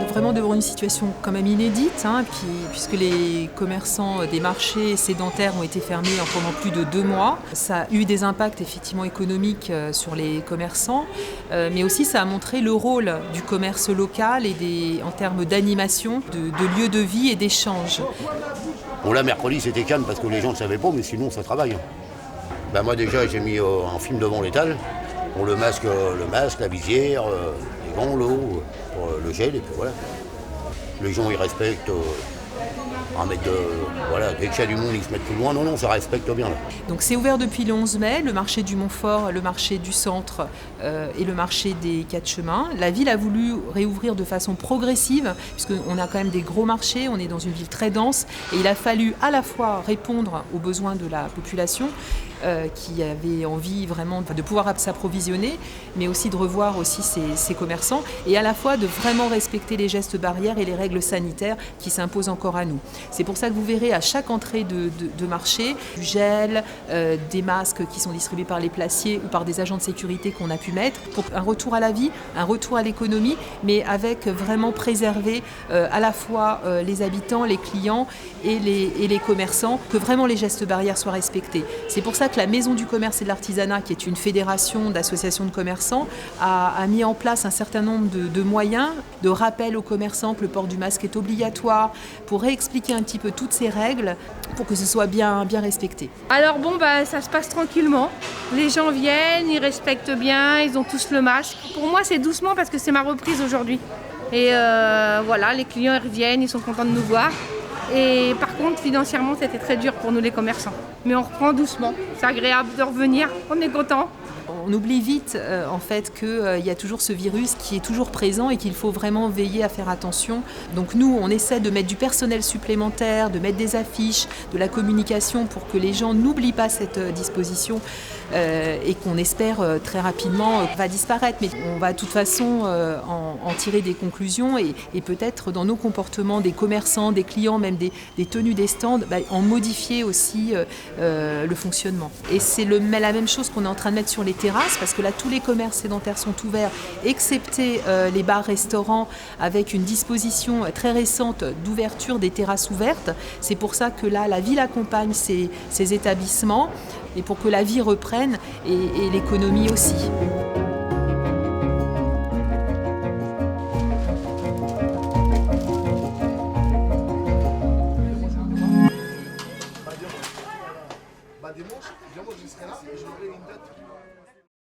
vraiment devant une situation quand même inédite, puisque les commerçants des marchés sédentaires ont été fermés pendant plus de 2 mois. Ça a eu des impacts effectivement économiques sur les commerçants, mais aussi ça a montré le rôle du commerce local et en termes d'animation, de lieux de vie et d'échange. Bon là, mercredi, c'était calme parce que les gens ne savaient pas, mais sinon, ça travaille. Moi déjà, j'ai mis un film devant l'étal. Pour le masque, la visière, les gants, l'eau, le gel, et puis voilà. Les gens, ils respectent. Dès qu'il y a du monde, ils se mettent plus loin. Non, ça respecte bien là. Donc c'est ouvert depuis le 11 mai, le marché du Montfort, le marché du centre et le marché des 4 chemins. La ville a voulu réouvrir de façon progressive, puisqu'on a quand même des gros marchés, on est dans une ville très dense, et il a fallu à la fois répondre aux besoins de la population, qui avait envie vraiment de pouvoir s'approvisionner, mais aussi de revoir aussi ses commerçants, et à la fois de vraiment respecter les gestes barrières et les règles sanitaires qui s'imposent encore à nous. C'est pour ça que vous verrez à chaque entrée de marché du gel, des masques qui sont distribués par les placiers ou par des agents de sécurité qu'on a pu mettre, pour un retour à la vie, un retour à l'économie, mais avec vraiment préserver à la fois les habitants, les clients et les commerçants, que vraiment les gestes barrières soient respectés. C'est pour ça que la Maison du commerce et de l'artisanat, qui est une fédération d'associations de commerçants, a mis en place un certain nombre de moyens, de rappel aux commerçants que le port du masque est obligatoire, pour réexpliquer un petit peu toutes ces règles, pour que ce soit bien respecté. Alors ça se passe tranquillement. Les gens viennent, ils respectent bien, ils ont tous le masque. Pour moi, c'est doucement parce que c'est ma reprise aujourd'hui. Et les clients ils reviennent, ils sont contents de nous voir. Et par contre, financièrement, c'était très dur pour nous les commerçants. Mais on reprend doucement. C'est agréable de revenir, on est content. On oublie vite en fait qu'il y a toujours ce virus qui est toujours présent et qu'il faut vraiment veiller à faire attention. Donc nous, on essaie de mettre du personnel supplémentaire, de mettre des affiches, de la communication pour que les gens n'oublient pas cette disposition et qu'on espère très rapidement va disparaître. Mais on va de toute façon en tirer des conclusions et peut-être dans nos comportements des commerçants, des clients, même des tenues des stands, en modifier aussi le fonctionnement. Et c'est la même chose qu'on est en train de mettre sur les terrasses, parce que là tous les commerces sédentaires sont ouverts, excepté les bars-restaurants, avec une disposition très récente d'ouverture des terrasses ouvertes. C'est pour ça que là la ville accompagne ces établissements, et pour que la vie reprenne et l'économie aussi. Dimanche, je serai là et j'aurai une date.